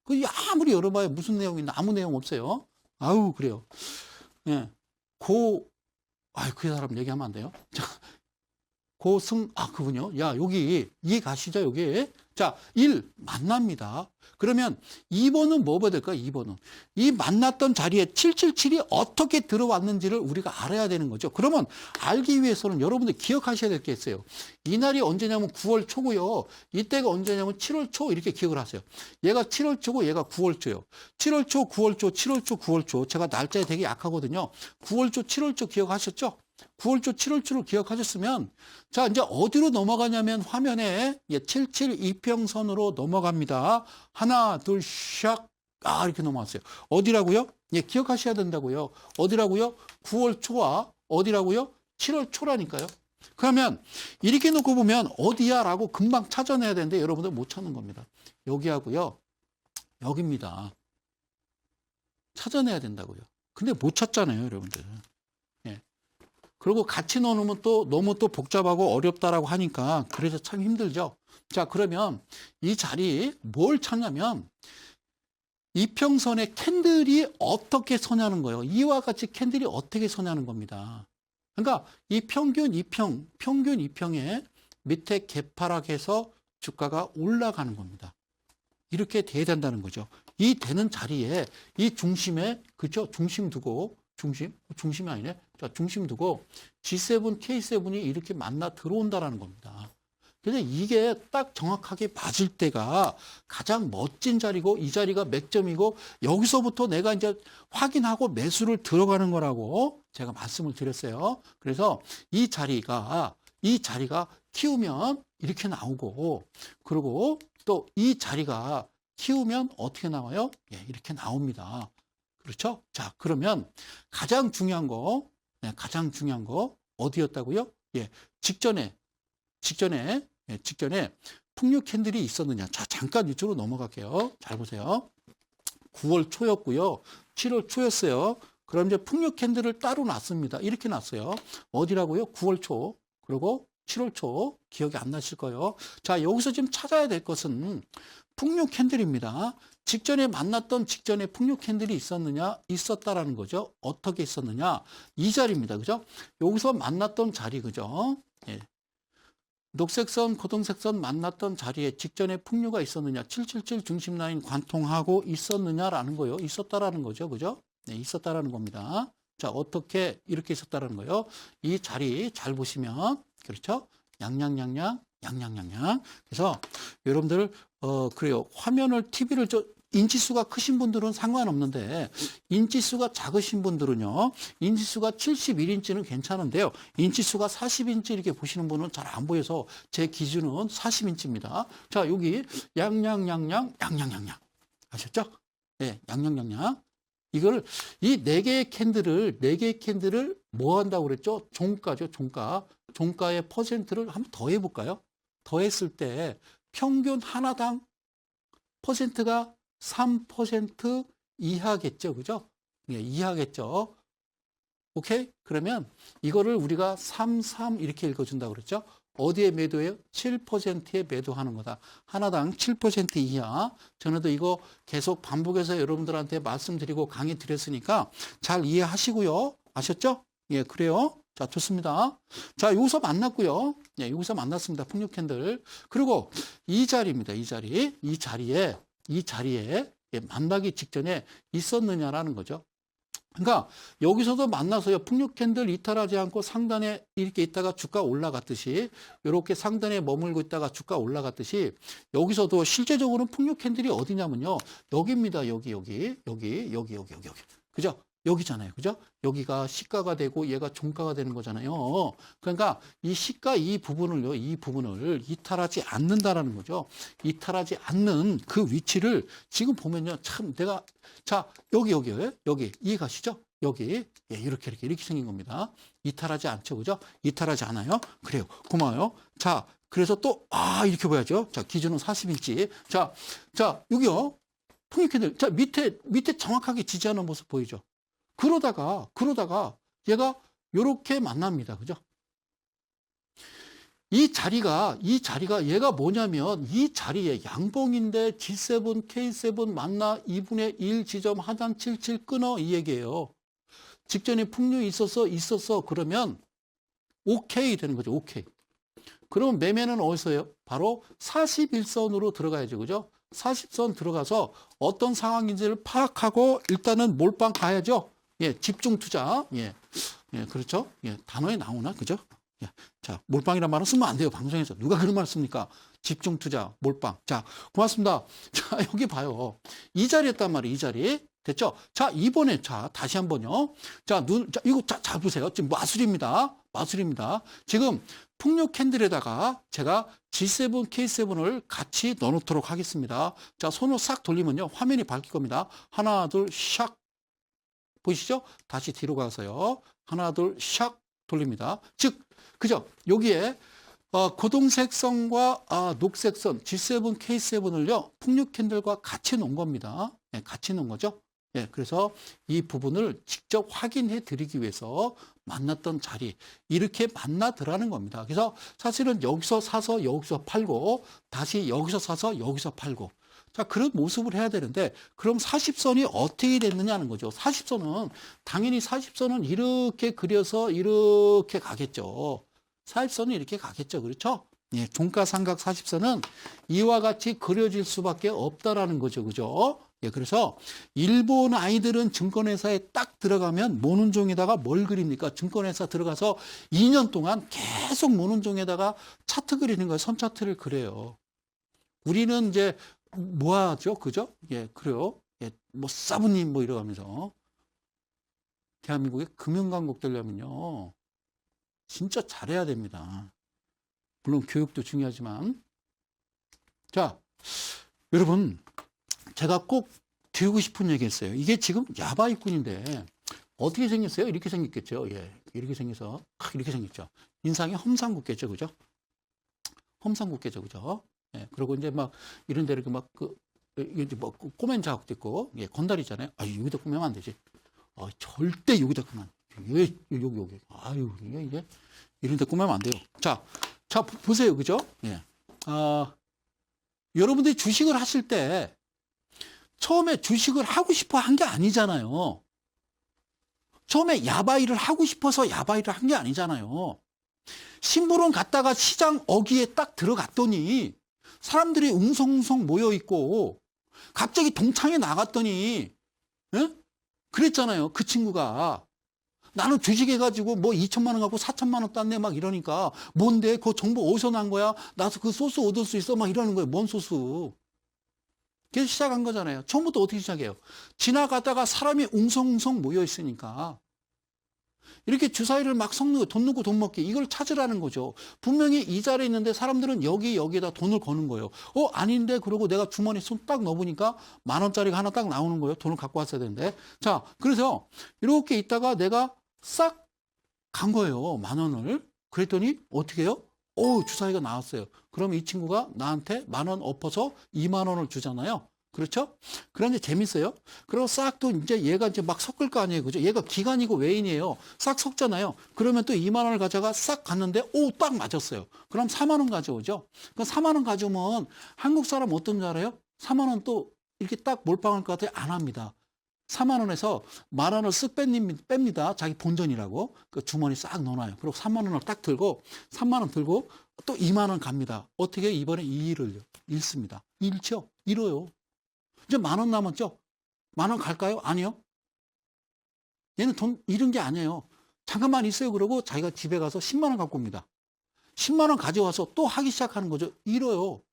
그 아무리 열어봐야 무슨 내용이 있나 아무 내용 없어요. 아우 그래요. 예. 그 사람 얘기하면 안 돼요. 자, 그분요. 야, 여기, 이해 가시죠, 여기? 자, 1, 만납니다. 그러면 2번은 뭐 봐야 될까요? 2번은. 이 만났던 자리에 777이 어떻게 들어왔는지를 우리가 알아야 되는 거죠. 그러면 알기 위해서는 여러분들 기억하셔야 될 게 있어요. 이날이 언제냐면 9월 초고요. 이때가 언제냐면 7월 초 이렇게 기억을 하세요. 얘가 7월 초고 얘가 9월 초요. 7월 초, 9월 초, 7월 초, 9월 초. 제가 날짜에 되게 약하거든요. 9월 초, 7월 초 기억하셨죠? 9월 초, 7월 초를 기억하셨으면 자 이제 어디로 넘어가냐면 화면에 77 이평선으로 넘어갑니다. 하나, 둘, 샥 이렇게 넘어왔어요. 어디라고요? 예, 기억하셔야 된다고요. 어디라고요? 9월 초와 어디라고요? 7월 초라니까요. 그러면 이렇게 놓고 보면 어디야? 라고 금방 찾아내야 되는데 여러분들 못 찾는 겁니다. 여기하고요. 여기입니다. 찾아내야 된다고요. 근데 못 찾잖아요, 여러분들. 그리고 같이 넣어놓으면 또 너무 또 복잡하고 어렵다라고 하니까 그래서 참 힘들죠. 자, 그러면 이 자리 뭘 찾냐면 이평선의 캔들이 어떻게 서냐는 거예요. 이와 같이 캔들이 어떻게 서냐는 겁니다. 그러니까 이 평균 이평의 밑에 개파락해서 주가가 올라가는 겁니다. 이렇게 돼야 된다는 거죠. 이 되는 자리에 이 중심에, 그죠? 중심이 아니네. 자, 중심 두고 G7, K7이 이렇게 만나 들어온다라는 겁니다. 그래서 이게 딱 정확하게 맞을 때가 가장 멋진 자리고 이 자리가 맥점이고 여기서부터 내가 이제 확인하고 매수를 들어가는 거라고 제가 말씀을 드렸어요. 그래서 이 자리가 키우면 이렇게 나오고 그리고 또 이 자리가 키우면 어떻게 나와요? 예, 이렇게 나옵니다. 그렇죠? 자, 그러면 가장 중요한 거 어디였다고요? 예, 직전에 풍류 캔들이 있었느냐. 자, 잠깐 이쪽으로 넘어갈게요. 잘 보세요. 9월 초였고요. 7월 초였어요. 그럼 이제 풍류 캔들을 따로 놨습니다. 이렇게 놨어요. 어디라고요? 9월 초. 그리고 7월 초. 기억이 안 나실 거예요. 자, 여기서 지금 찾아야 될 것은 풍류 캔들입니다. 직전에 풍류 캔들이 있었다라는 거죠. 어떻게 있었느냐? 이 자리입니다. 그죠? 여기서 만났던 자리, 그죠? 예. 녹색선, 고동색선 만났던 자리에 직전에 풍류가 있었느냐, 777 중심 라인 관통하고 있었느냐라는 거요. 있었다라는 거죠. 그죠? 네, 있었다라는 겁니다. 자, 어떻게 이렇게 있었다라는 거요. 이 자리 잘 보시면, 그렇죠? 양양양양. 그래서 여러분들, 그래요. TV를 인치수가 크신 분들은 상관없는데 인치수가 작으신 분들은요. 인치수가 71인치는 괜찮은데요. 인치수가 40인치 이렇게 보시는 분은 잘 안 보여서 제 기준은 40인치입니다. 자, 여기 양양양양. 아셨죠? 네, 양양양양. 이걸 이 네 개의 캔들을 뭐 한다고 그랬죠? 종가죠, 종가. 종가의 퍼센트를 한번 더 해볼까요? 더했을 때 평균 하나당 퍼센트가 3% 이하겠죠. 그죠? 예, 이하겠죠. 오케이? 그러면 이거를 우리가 33 이렇게 읽어준다고 그랬죠. 어디에 매도해요? 7%에 매도하는 거다. 하나당 7% 이하. 저는 이거 계속 반복해서 여러분들한테 말씀드리고 강의 드렸으니까 잘 이해하시고요. 아셨죠? 예, 그래요. 자, 좋습니다. 자, 여기서 만났고요. 예, 여기서 만났습니다. 풍류 캔들. 그리고 이 자리입니다. 이 자리에 예, 만나기 직전에 있었느냐라는 거죠. 그러니까 여기서도 만나서요. 풍류 캔들 이탈하지 않고 상단에 이렇게 있다가 주가 올라갔듯이 이렇게 상단에 머물고 있다가 주가 올라갔듯이 여기서도 실제적으로는 풍류 캔들이 어디냐면요. 여기입니다. 여기. 그죠? 여기잖아요. 그죠? 여기가 시가가 되고 얘가 종가가 되는 거잖아요. 그러니까 이 시가 이 부분을 이탈하지 않는다라는 거죠. 이탈하지 않는 그 위치를 지금 보면요. 참 자, 여기 이해가시죠? 여기. 예, 이렇게 생긴 겁니다. 이탈하지 않죠. 그죠? 이탈하지 않아요. 그래요. 고마워요. 자, 그래서 또, 이렇게 보야죠. 자, 기준은 40인치. 자, 여기요. 풍익캔들. 자, 밑에 정확하게 지지하는 모습 보이죠? 그러다가 얘가 요렇게 만납니다. 그죠? 이 자리가 얘가 뭐냐면 이 자리에 양봉인데 G7, K7 만나 2분의 1 지점 하단 77 끊어 이 얘기예요. 직전에 풍류 있었어. 그러면 오케이 되는 거죠. 오케이. 그러면 매매는 어디서 해요? 바로 41선으로 들어가야죠. 그죠? 40선 들어가서 어떤 상황인지를 파악하고 일단은 몰빵 가야죠. 예, 집중 투자. 예, 그렇죠. 예, 단어에 나오나? 그죠? 예, 자, 몰빵이란 말은 쓰면 안 돼요. 방송에서. 누가 그런 말 씁니까? 집중 투자, 몰빵. 자, 고맙습니다. 자, 여기 봐요. 이 자리였단 말이에요. 이 자리. 됐죠? 자, 이번에, 다시 한 번요. 이거 잘 보세요. 지금 마술입니다. 지금 풍류 캔들에다가 제가 G7, K7을 같이 넣어놓도록 하겠습니다. 자, 손을 싹 돌리면요. 화면이 바뀔 겁니다. 하나, 둘, 샥. 보이시죠? 다시 뒤로 가서요. 하나, 둘, 샥 돌립니다. 즉, 그죠? 여기에 고동색선과 녹색선 G7, K7을요. 풍류 캔들과 같이 놓은 겁니다. 네, 같이 놓은 거죠. 예, 그래서 이 부분을 직접 확인해 드리기 위해서 만났던 자리, 이렇게 만나더라는 겁니다. 그래서 사실은 여기서 사서 여기서 팔고, 다시 여기서 사서 여기서 팔고, 자, 그런 모습을 해야 되는데, 그럼 40선이 어떻게 됐느냐는 거죠. 40선은, 당연히 40선은 이렇게 그려서 이렇게 가겠죠. 40선은 이렇게 가겠죠. 그렇죠? 예, 종가삼각 40선은 이와 같이 그려질 수밖에 없다라는 거죠. 그죠? 예, 그래서 일본 아이들은 증권회사에 딱 들어가면 모눈종에다가 뭘 그립니까? 증권회사 들어가서 2년 동안 계속 모눈종에다가 차트 그리는 거예요. 선차트를 그려요. 우리는 이제 뭐 하죠? 그죠? 예, 그래요. 예, 뭐 사부님 뭐 이러면서 대한민국의 금융강국 되려면요. 진짜 잘해야 됩니다. 물론 교육도 중요하지만. 자, 여러분, 제가 꼭 드리고 싶은 얘기 있어요. 이게 지금 야바이꾼인데 어떻게 생겼어요? 이렇게 생겼겠죠. 예, 이렇게 생겨서 이렇게 생겼죠. 인상이 험상궂겠죠, 그죠? 험상궂겠죠, 그죠? 예, 그리고 이제 막 이런 데 이렇게 이제 뭐 꼬맨 자국도 있고, 예, 건달이잖아요. 아, 여기다 꾸미면 안 되지. 절대 여기다 꾸면 여기. 아유, 이게 이런 데 꾸미면 안 돼요. 자, 보세요, 그죠? 예. 여러분들이 주식을 하실 때 처음에 주식을 하고 싶어 한 게 아니잖아요. 처음에 야바이를 하고 싶어서 야바이를 한 게 아니잖아요. 심부름 갔다가 시장 어기에 딱 들어갔더니 사람들이 웅성웅성 모여 있고 갑자기 동창회 나갔더니, 예? 그랬잖아요. 그 친구가. 나는 주식해가지고 뭐 2천만 원 갖고 4천만 원 땄네 막 이러니까 뭔데 그 정보 어디서 난 거야? 나도 그 소스 얻을 수 있어? 막 이러는 거예요. 뭔 소스? 그래서 시작한 거잖아요. 처음부터 어떻게 시작해요? 지나가다가 사람이 웅성웅성 모여 있으니까 이렇게 주사위를 막 섞는 거, 돈 넣고 돈 먹기, 이걸 찾으라는 거죠. 분명히 이 자리에 있는데 사람들은 여기에다 돈을 거는 거예요. 아닌데? 그러고 내가 주머니에 손 딱 넣어보니까 10,000원짜리가 하나 딱 나오는 거예요. 돈을 갖고 왔어야 되는데. 자, 그래서 이렇게 있다가 내가 싹 간 거예요. 10,000원을. 그랬더니 어떻게 해요? 주사위가 나왔어요. 그럼 이 친구가 나한테 10,000원 엎어서 20,000원을 주잖아요. 그렇죠? 그런데 재밌어요. 그리고 싹 또 이제 얘가 이제 막 섞을 거 아니에요. 그죠? 얘가 기관이고 외인이에요. 싹 섞잖아요. 그러면 또 20,000원을 가져가 싹 갔는데, 딱 맞았어요. 그럼 40,000원 가져오죠. 그럼 40,000원 가져오면 한국 사람 어떤 줄 알아요? 40,000원 또 이렇게 딱 몰빵할 것 같아요? 안 합니다. 40,000원에서 10,000원을 쓱 뺍니다. 자기 본전이라고. 그 주머니 싹 넣어놔요. 그리고 30,000원을 딱 들고, 30,000원 들고 또 20,000원 갑니다. 어떻게 이번에 2일을 잃습니다. 잃죠? 잃어요. 이제 10,000원 남았죠? 10,000원 갈까요? 아니요. 얘는 돈 잃은 게 아니에요. 잠깐만 있어요. 그러고 자기가 집에 가서 10만 원 갖고 옵니다. 10만 원 가져와서 또 하기 시작하는 거죠. 잃어요.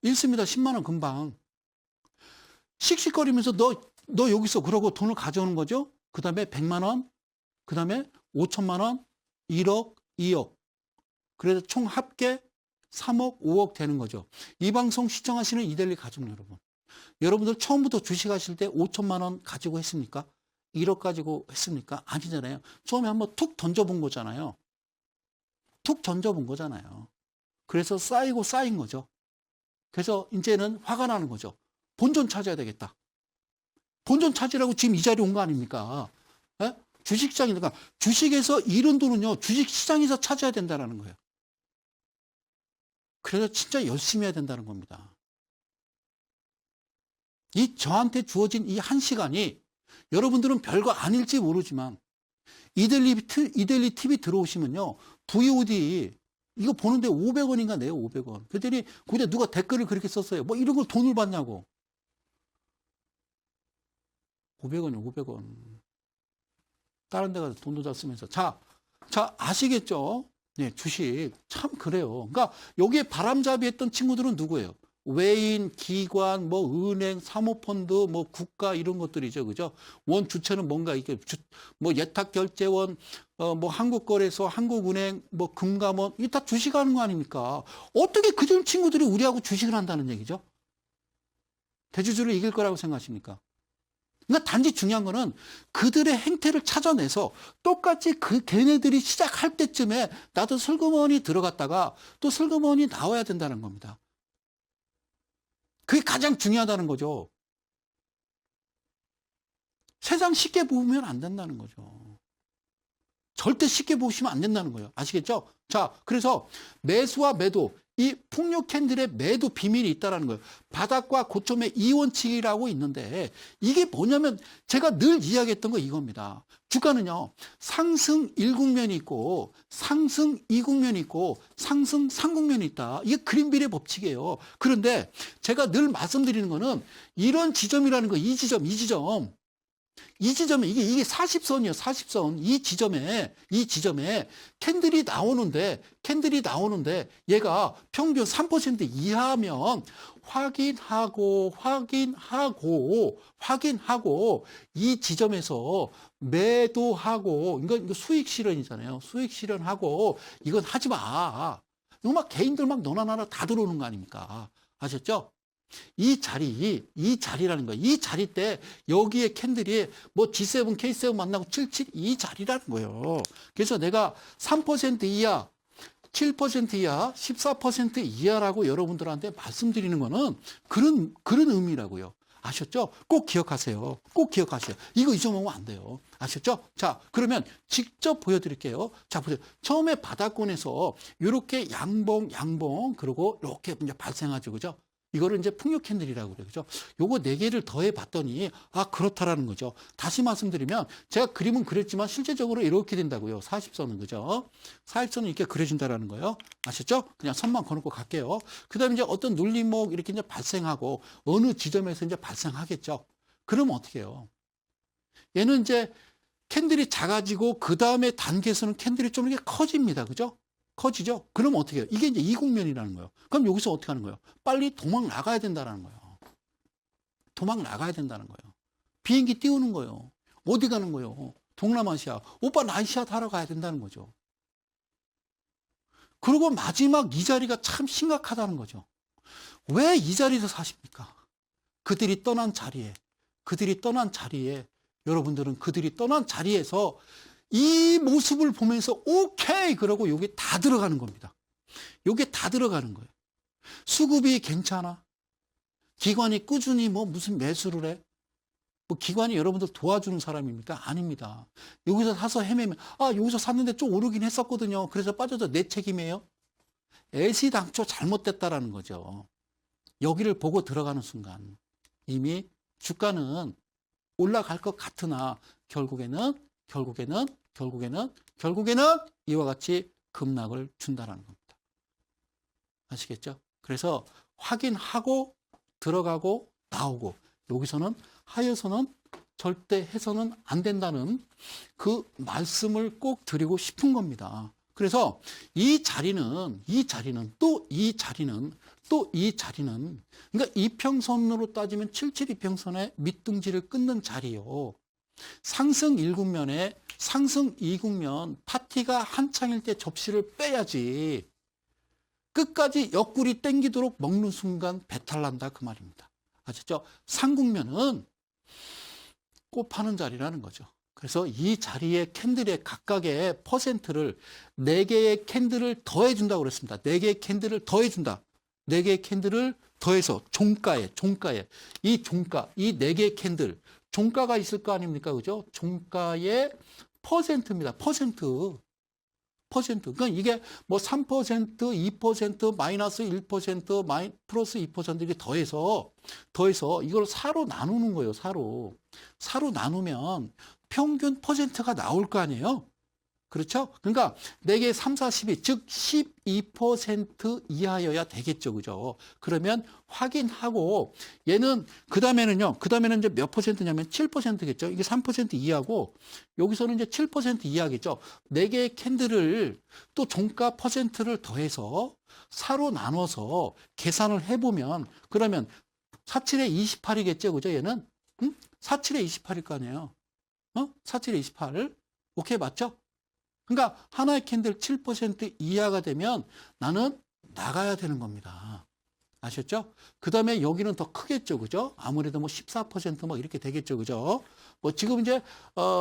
잃습니다. 10만 원 금방. 씩씩거리면서 너 여기 있어. 그러고 돈을 가져오는 거죠. 그 다음에 100만 원, 그 다음에 5천만 원, 1억, 2억. 그래서 총 합계 3억, 5억 되는 거죠. 이 방송 시청하시는 이데일리 가족 여러분. 여러분들 처음부터 주식하실 때 5천만 원 가지고 했습니까? 1억 가지고 했습니까? 아니잖아요. 처음에 한번 툭 던져본 거잖아요. 툭 던져본 거잖아요. 그래서 쌓이고 쌓인 거죠. 그래서 이제는 화가 나는 거죠. 본전 찾아야 되겠다. 본전 찾으라고 지금 이 자리에 온 거 아닙니까? 에? 주식시장이니까 주식에서 잃은 돈은요. 주식시장에서 찾아야 된다는 거예요. 그래서 진짜 열심히 해야 된다는 겁니다. 저한테 주어진 이 1시간이 여러분들은 별거 아닐지 모르지만 이데일리 TV 들어오시면요. VOD 이거 보는데 500원인가 내요. 500원. 그랬더니 그때 누가 댓글을 그렇게 썼어요. 뭐 이런 걸 돈을 받냐고. 500원이요. 500원. 다른 데 가서 돈도 잘 쓰면서. 자, 아시겠죠? 네, 주식. 참 그래요. 그러니까 여기에 바람잡이 했던 친구들은 누구예요? 외인, 기관, 뭐 은행, 사모펀드, 뭐 국가 이런 것들이죠. 그죠? 원 주체는 뭔가 이게 뭐 예탁결제원, 뭐 한국거래소, 한국은행, 뭐 금감원 이게 다 주식하는 거 아닙니까? 어떻게 그들 친구들이 우리하고 주식을 한다는 얘기죠? 대주주를 이길 거라고 생각하십니까? 그러니까 단지 중요한 거는 그들의 행태를 찾아내서 똑같이 걔네들이 시작할 때쯤에 나도 슬그머니 들어갔다가 또 슬그머니 나와야 된다는 겁니다. 그게 가장 중요하다는 거죠. 세상 쉽게 보면 안 된다는 거죠. 절대 쉽게 보시면 안 된다는 거예요. 아시겠죠? 자, 그래서 매수와 매도, 이 풍요 캔들의 매도 비밀이 있다는 거예요. 바닥과 고점의 이원칙이라고 있는데 이게 뭐냐면 제가 늘 이야기했던 거 이겁니다. 주가는요. 상승 1국면이 있고 상승 2국면이 있고 상승 3국면이 있다. 이게 그린빌의 법칙이에요. 그런데 제가 늘 말씀드리는 거는 이런 지점이라는 거, 이 지점에 이게 40선이에요. 40선. 이 지점에 캔들이 나오는데 얘가 평균 3% 이하면 확인하고 이 지점에서 매도하고 이거 수익 실현이잖아요. 수익 실현하고 이건 하지 마. 이거 막 개인들 막 너나 나나 다 들어오는 거 아닙니까? 아셨죠? 이 자리라는 거예요. 이 자리 때 여기에 캔들이 뭐 G7, K7 만나고 77 이 자리라는 거예요. 그래서 내가 3% 이하, 7% 이하, 14% 이하라고 여러분들한테 말씀드리는 거는 그런 의미라고요. 아셨죠? 꼭 기억하세요. 꼭 기억하세요. 이거 잊어먹으면 안 돼요. 아셨죠? 자, 그러면 직접 보여드릴게요. 자, 보세요. 처음에 바닥권에서 이렇게 양봉, 그리고 이렇게 이제 발생하죠. 그죠? 이거를 이제 풍요 캔들이라고 그래요. 그죠? 요거 4개를 더해 봤더니, 그렇다라는 거죠. 다시 말씀드리면, 제가 그림은 그렸지만 실제적으로 이렇게 된다고요. 40선은, 그죠? 40선은 이렇게 그려진다라는 거예요. 아셨죠? 그냥 선만 거놓고 갈게요. 그 다음에 이제 어떤 눌림목 이렇게 이제 발생하고, 어느 지점에서 이제 발생하겠죠. 그러면 어떻게 해요? 얘는 이제 캔들이 작아지고, 그 다음에 단계에서는 캔들이 좀 이렇게 커집니다. 그죠? 커지죠? 그러면 어떻게 해요? 이게 이제 이국면이라는 거예요. 그럼 여기서 어떻게 하는 거예요? 빨리 도망 나가야 된다는 거예요. 도망 나가야 된다는 거예요. 비행기 띄우는 거예요. 어디 가는 거예요? 동남아시아. 오빠 나이시아 타러 가야 된다는 거죠. 그리고 마지막 이 자리가 참 심각하다는 거죠. 왜 이 자리에서 사십니까? 그들이 떠난 자리에 여러분들은 그들이 떠난 자리에서 이 모습을 보면서 오케이 그러고 여기 다 들어가는 겁니다. 여기 다 들어가는 거예요. 수급이 괜찮아. 기관이 꾸준히 뭐 무슨 매수를 해. 뭐 기관이 여러분들 도와주는 사람입니까? 아닙니다. 여기서 사서 헤매면 여기서 샀는데 좀 오르긴 했었거든요. 그래서 빠져서 내 책임이에요. 애시당초 잘못됐다라는 거죠. 여기를 보고 들어가는 순간 이미 주가는 올라갈 것 같으나 결국에는 이와 같이 급락을 준다는 겁니다. 아시겠죠? 그래서 확인하고 들어가고 나오고 여기서는 하여서는 절대 해서는 안 된다는 그 말씀을 꼭 드리고 싶은 겁니다. 그래서 이 자리는 그러니까 이평선으로 따지면 77이평선의 밑둥지를 끊는 자리요. 상승 1국면에 상승 2국면 파티가 한창일 때 접시를 빼야지 끝까지 옆구리 땡기도록 먹는 순간 배탈 난다 그 말입니다. 아셨죠? 상국면은 꽃 파는 자리라는 거죠. 그래서 이 자리에 캔들의 각각의 퍼센트를 4개의 캔들을 더해준다고 그랬습니다. 4개의 캔들을 더해준다. 4개의 캔들을 더해서 종가에 이 4개의 캔들 종가가 있을 거 아닙니까? 그죠? 종가의 퍼센트입니다. 퍼센트. 그러니까 이게 뭐 3%, 2%, 마이너스 1%, 플러스 2% 이렇게 더해서 이걸 4로 나누는 거예요. 4로 나누면 평균 퍼센트가 나올 거 아니에요? 그렇죠? 그러니까 4개 3, 4, 12, 즉 12% 이하여야 되겠죠. 그죠? 그러면 확인하고 얘는 그 다음에는 이제 몇 퍼센트냐면 7%겠죠. 이게 3% 이하고 여기서는 이제 7% 이하겠죠. 4개의 캔들을 또 종가 퍼센트를 더해서 4로 나눠서 계산을 해보면 그러면 47에 28이겠죠. 그죠? 얘는 47에 28일 거 아니에요. 47에 28. 오케이, 맞죠? 그러니까 하나의 캔들 7% 이하가 되면 나는 나가야 되는 겁니다. 아셨죠? 그 다음에 여기는 더 크겠죠. 그죠? 아무래도 뭐 14% 이렇게 되겠죠. 그죠? 뭐 지금 이제,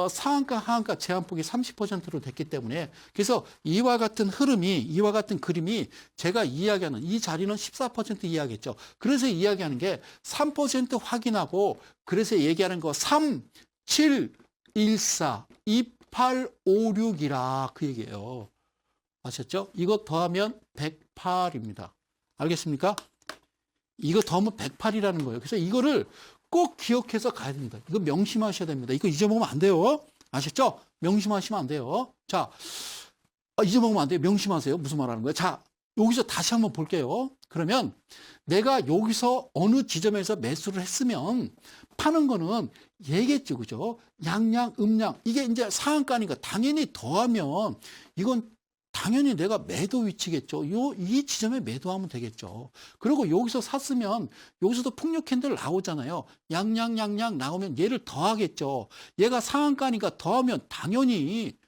상한가, 하한가 제한폭이 30%로 됐기 때문에 그래서 이와 같은 그림이 제가 이야기하는 이 자리는 14% 이하겠죠. 그래서 이야기하는 게 3% 확인하고 그래서 얘기하는 거 3, 7, 1, 4, 2, 8, 5, 6이라 그 얘기예요. 아셨죠? 이거 더하면 108입니다. 알겠습니까? 이거 더하면 108이라는 거예요. 그래서 이거를 꼭 기억해서 가야 됩니다. 이거 명심하셔야 됩니다. 이거 잊어먹으면 안 돼요. 아셨죠? 명심하시면 안 돼요. 자, 잊어먹으면 안 돼요. 명심하세요. 무슨 말 하는 거예요? 자, 여기서 다시 한번 볼게요. 그러면 내가 여기서 어느 지점에서 매수를 했으면 파는 거는 얘겠죠. 그죠? 양양, 음양. 이게 이제 상한가니까 당연히 더하면 이건 당연히 내가 매도 위치겠죠. 이 지점에 매도하면 되겠죠. 그리고 여기서 샀으면 여기서도 풍력 캔들 나오잖아요. 양양 나오면 얘를 더하겠죠. 얘가 상한가니까 더하면 당연히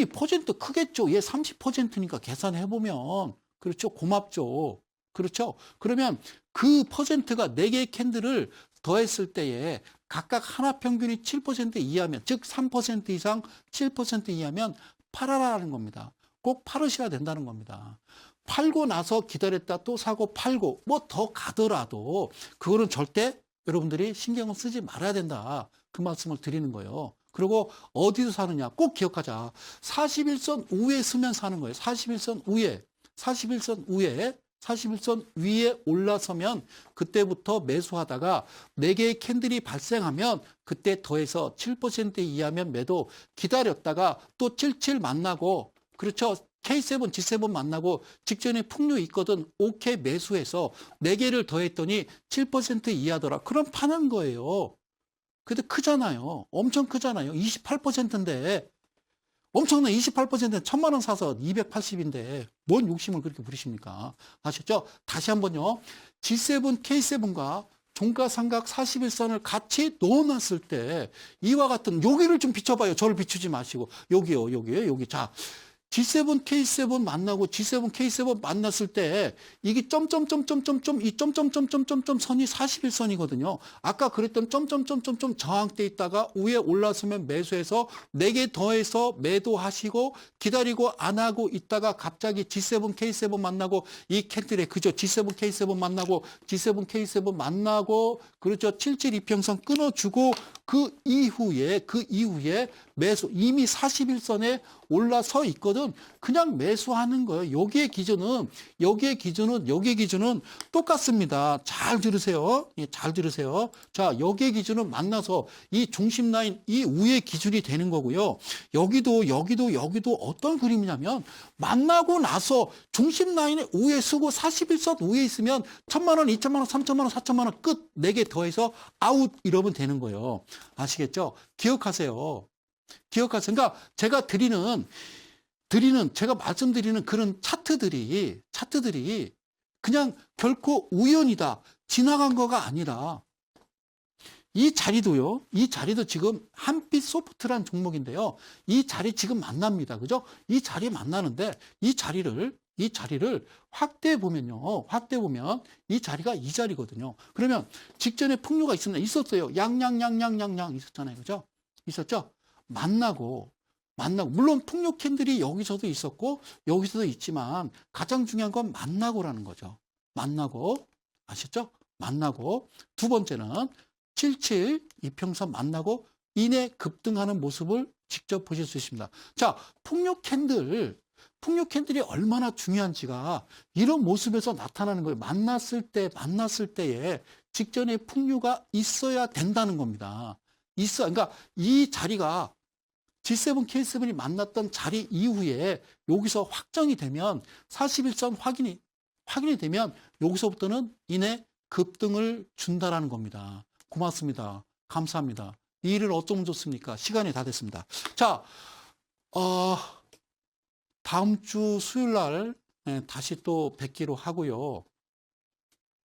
퍼센트 크겠죠. 얘 30%니까 계산해보면. 그렇죠. 고맙죠. 그렇죠. 그러면 그 퍼센트가 4개의 캔들을 더했을 때에 각각 하나 평균이 7% 이하면, 즉 3% 이상 7% 이하면 팔아라는 겁니다. 꼭 팔으셔야 된다는 겁니다. 팔고 나서 기다렸다 또 사고 팔고 뭐 더 가더라도 그거는 절대 여러분들이 신경을 쓰지 말아야 된다. 그 말씀을 드리는 거예요. 그리고 어디서 사느냐 꼭 기억하자. 41선 우에 서면 사는 거예요. 41선 우에. 41선 위에 올라서면 그때부터 매수하다가 4개의 캔들이 발생하면 그때 더해서 7% 이하면 매도, 기다렸다가 또 77 만나고, 그렇죠. K7, G7 만나고 직전에 풍류 있거든. 오케이 매수해서 4개를 더했더니 7% 이하더라. 그럼 파는 거예요. 근데 크잖아요. 엄청 크잖아요. 28%인데. 엄청난 28%는 1,000만 원 사서 280인데 뭔 욕심을 그렇게 부리십니까? 아셨죠? 다시 한번요. G7, K7과 종가삼각 41선을 같이 넣어놨을 때 이와 같은 여기를 좀 비춰봐요. 저를 비추지 마시고 여기요. 여기. 자, G7, K7 만나고 G7, K7 만났을 때 이게 점점점점점점 이 점점점점점점 선이 41선이거든요. 아까 그랬던 점점점점점 저항대 있다가 위에 올라서면 매수해서 4개 더해서 매도하시고 기다리고 안 하고 있다가 갑자기 G7, K7 만나고 이 캔들에 그죠? G7, K7 만나고 G7, K7 만나고 그렇죠? 77 이평선 끊어주고 그 이후에 매수 이미 41선에 올라서 있거든. 그냥 매수하는 거예요. 여기의 기준은 똑같습니다. 잘 들으세요. 예, 잘 들으세요. 자, 여기의 기준은 만나서 이 중심 라인 이 위의 기준이 되는 거고요. 여기도 어떤 그림이냐면 만나고 나서 중심 라인에 위에 쓰고 41선 위에 있으면 1,000만 원, 2,000만 원, 3,000만 원, 4,000만 원 끝 4개 더해서 아웃 이러면 되는 거예요. 아시겠죠? 기억하세요. 그러니까 제가 제가 말씀드리는 그런 차트들이 그냥 결코 우연이다. 지나간 거가 아니라 이 자리도 지금 한빛 소프트란 종목인데요. 이 자리 지금 만납니다. 그죠? 이 자리 만나는데 이 자리를 확대해 보면 이 자리가 이 자리거든요. 그러면 직전에 풍류가 있었어요. 양양 있었잖아요. 그죠? 있었죠? 만나고 물론 풍요 캔들이 여기서도 있었고 여기서도 있지만 가장 중요한 건 만나고라는 거죠. 만나고 아셨죠? 만나고 두 번째는 77 이평선 만나고 이내 급등하는 모습을 직접 보실 수 있습니다. 자, 풍요 캔들이 얼마나 중요한지가 이런 모습에서 나타나는 거예요. 만났을 때에 직전에 풍류가 있어야 된다는 겁니다. 그러니까 이 자리가 G7, K7이 만났던 자리 이후에 여기서 확정이 되면 41선 확인이 되면 여기서부터는 이내 급등을 준다라는 겁니다. 고맙습니다. 감사합니다. 이 일을 어쩌면 좋습니까? 시간이 다 됐습니다. 자, 다음 주 수요일 날 다시 또 뵙기로 하고요.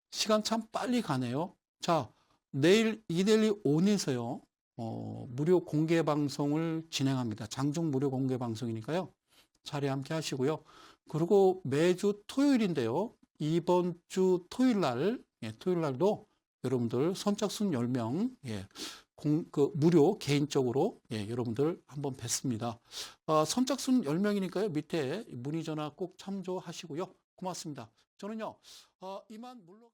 시간 참 빨리 가네요. 자, 내일 이데일리 온에서요. 무료 공개 방송을 진행합니다. 장중 무료 공개 방송이니까요. 자리에 함께 하시고요. 그리고 매주 토요일인데요. 이번 주 토요일 날도 여러분들 선착순 10명, 무료 개인적으로, 여러분들 한번 뵙습니다. 선착순 10명이니까요. 밑에 문의 전화 꼭 참조하시고요. 고맙습니다. 저는요, 이만 물러